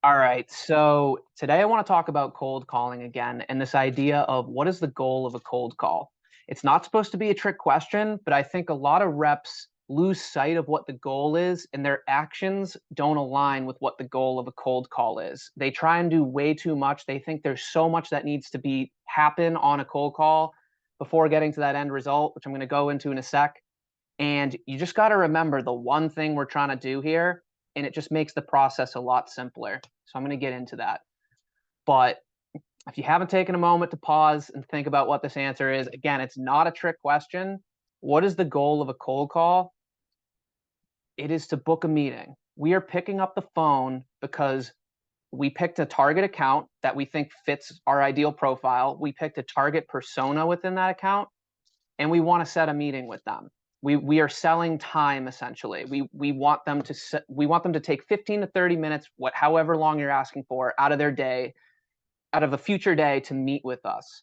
All right. So today I want to talk about cold calling again and this idea of what is the goal of a cold call? It's not supposed to be a trick question, but I think a lot of reps lose sight of what the goal is and their actions don't align with what the goal of a cold call is. They try and do way too much. They think there's so much that needs to be happen on a cold call before getting to that end result, which I'm going to go into in a sec. And you just got to remember the one thing we're trying to do here, and it just makes the process a lot simpler. So I'm going to get into that. But if you haven't taken a moment to pause and think about what this answer is, again, it's not a trick question. What is the goal of a cold call? It is to book a meeting. We are picking up the phone because we picked a target account that we think fits our ideal profile. We picked a target persona within that account, and we want to set a meeting with them. We are selling time essentially. We want them to take 15 to 30 minutes, however long you're asking for, out of their day, out of a future day to meet with us.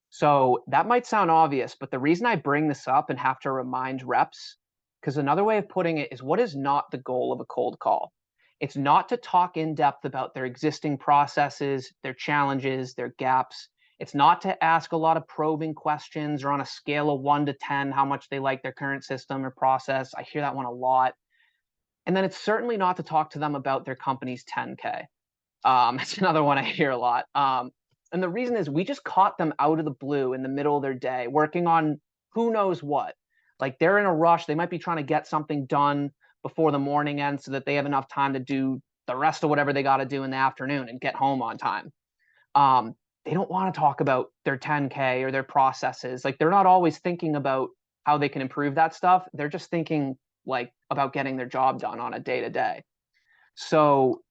So that might sound obvious, but the reason I bring this up and have to remind reps, because another way of putting it is what is not the goal of a cold call? It's not to talk in depth about their existing processes, their challenges, their gaps. It's not to ask a lot of probing questions or on a scale of 1 to 10 how much they like their current system or process. I hear that one a lot. And then it's certainly not to talk to them about their company's 10K. It's another one I hear a lot. And the reason is we just caught them out of the blue in the middle of their day working on who knows what. Like they're in a rush. They might be trying to get something done before the morning ends so that they have enough time to do the rest of whatever they got to do in the afternoon and get home on time. They don't want to talk about their 10K or their processes. Like they're not always thinking about how they can improve that stuff. They're just thinking like about getting their job done on a day to day. So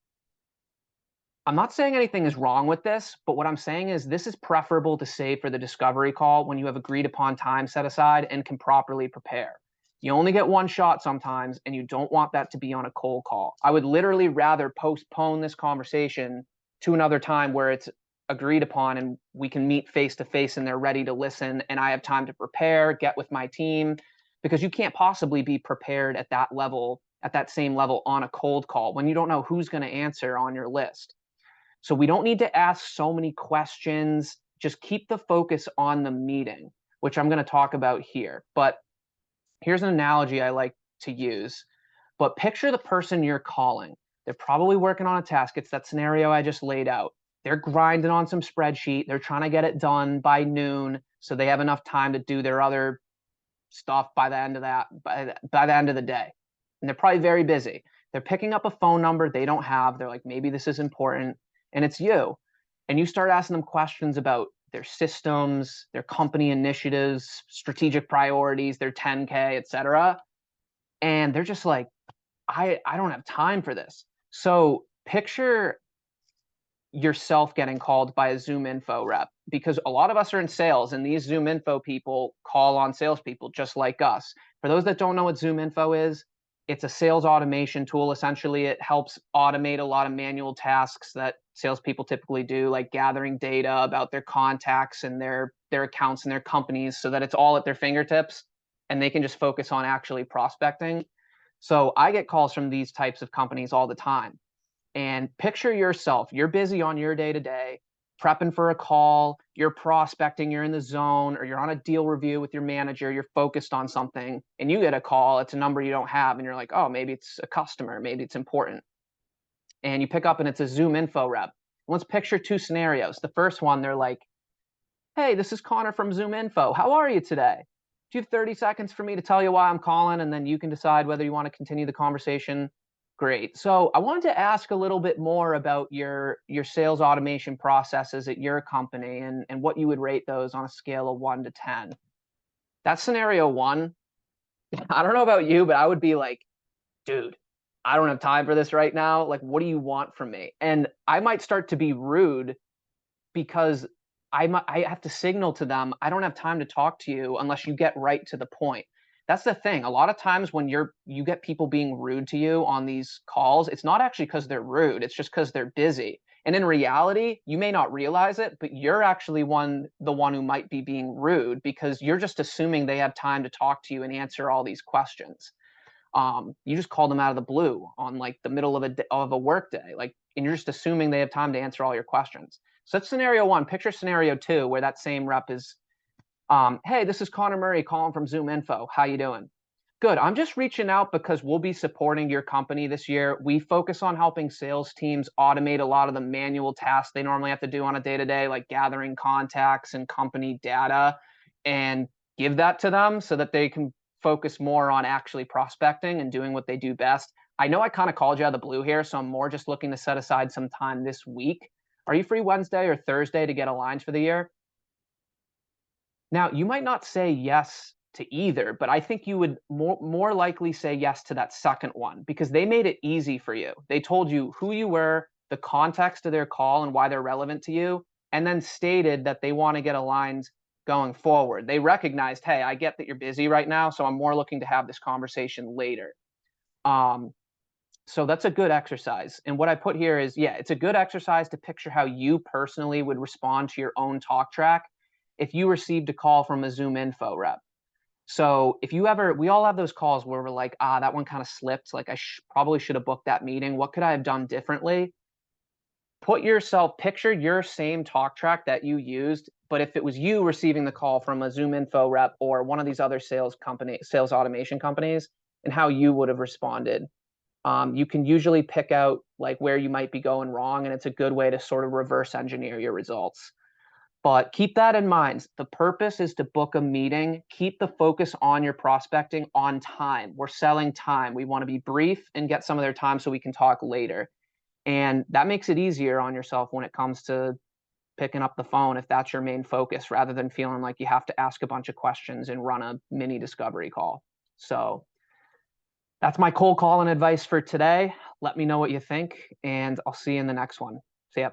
I'm not saying anything is wrong with this, but what I'm saying is this is preferable to save for the discovery call when you have agreed upon time set aside and can properly prepare. You only get one shot sometimes, and you don't want that to be on a cold call. I would literally rather postpone this conversation to another time where it's agreed upon and we can meet face to face and they're ready to listen and I have time to prepare, get with my team, because you can't possibly be prepared at that level, at that same level on a cold call when you don't know who's going to answer on your list. So we don't need to ask so many questions. Just keep the focus on the meeting, which I'm going to talk about here. But here's an analogy I like to use. But picture the person you're calling. They're probably working on a task. It's that scenario I just laid out. They're grinding on some spreadsheet. They're trying to get it done by noon so they have enough time to do their other stuff by the end of by the end of the day. And they're probably very busy. They're picking up a phone number they don't have. They're like, maybe this is important. And it's you. And you start asking them questions about their systems, their company initiatives, strategic priorities, their 10K, et cetera. And they're just like, I don't have time for this. So picture yourself getting called by a Zoom Info rep, because a lot of us are in sales and these Zoom Info people call on salespeople just like us. For those that don't know what Zoom Info is, it's a sales automation tool. Essentially, it helps automate a lot of manual tasks that salespeople typically do, like gathering data about their contacts and their accounts and their companies so that it's all at their fingertips and they can just focus on actually prospecting. So I get calls from these types of companies all the time. And picture yourself, you're busy on your day to day, prepping for a call, you're prospecting, you're in the zone, or you're on a deal review with your manager, you're focused on something, and you get a call, it's a number you don't have, and you're like, oh, maybe it's a customer, maybe it's important. And you pick up and it's a Zoom Info rep. Let's picture two scenarios. The first one, they're like, hey, this is Connor from Zoom Info. How are you today? Do you have 30 seconds for me to tell you why I'm calling, and then you can decide whether you want to continue the conversation? Great. So I wanted to ask a little bit more about your sales automation processes at your company and what you would rate those on a scale of 1 to 10. That's scenario one. I don't know about you, but I would be like, dude, I don't have time for this right now. Like, what do you want from me? And I might start to be rude because I have to signal to them, I don't have time to talk to you unless you get right to the point. That's the thing. A lot of times when you get people being rude to you on these calls, it's not actually because they're rude. It's just because they're busy. And in reality, you may not realize it, but you're actually the one who might be being rude because you're just assuming they have time to talk to you and answer all these questions. You just called them out of the blue on like the middle of a work day, like, and you're just assuming they have time to answer all your questions. So that's scenario one. Picture scenario two, where that same rep is, hey, this is Connor Murray calling from Zoom Info. How you doing? Good. I'm just reaching out because we'll be supporting your company this year. We focus on helping sales teams automate a lot of the manual tasks they normally have to do on a day-to-day, like gathering contacts and company data, and give that to them so that they can focus more on actually prospecting and doing what they do best. I know I kind of called you out of the blue here, so I'm more just looking to set aside some time this week. Are you free Wednesday or Thursday to get aligned for the year? Now, you might not say yes to either, but I think you would more likely say yes to that second one because they made it easy for you. They told you who you were, the context of their call and why they're relevant to you, and then stated that they want to get aligned going forward. They recognized, hey, I get that you're busy right now, so I'm more looking to have this conversation later. Um, so that's a good exercise. And what I put here is, yeah, it's a good exercise to picture how you personally would respond to your own talk track if you received a call from a Zoom Info rep. So if you ever, we all have those calls where we're like, that one kind of slipped. Like probably should have booked that meeting. What could I have done differently? Picture your same talk track that you used, but if it was you receiving the call from a Zoom Info rep or one of these other sales automation companies, and how you would have responded. You can usually pick out like where you might be going wrong, and it's a good way to sort of reverse engineer your results. But keep that in mind. The purpose is to book a meeting. Keep the focus on your prospecting on time. We're selling time. We want to be brief and get some of their time so we can talk later. And that makes it easier on yourself when it comes to picking up the phone if that's your main focus, rather than feeling like you have to ask a bunch of questions and run a mini discovery call. So that's my cold calling advice for today. Let me know what you think, and I'll see you in the next one. See ya.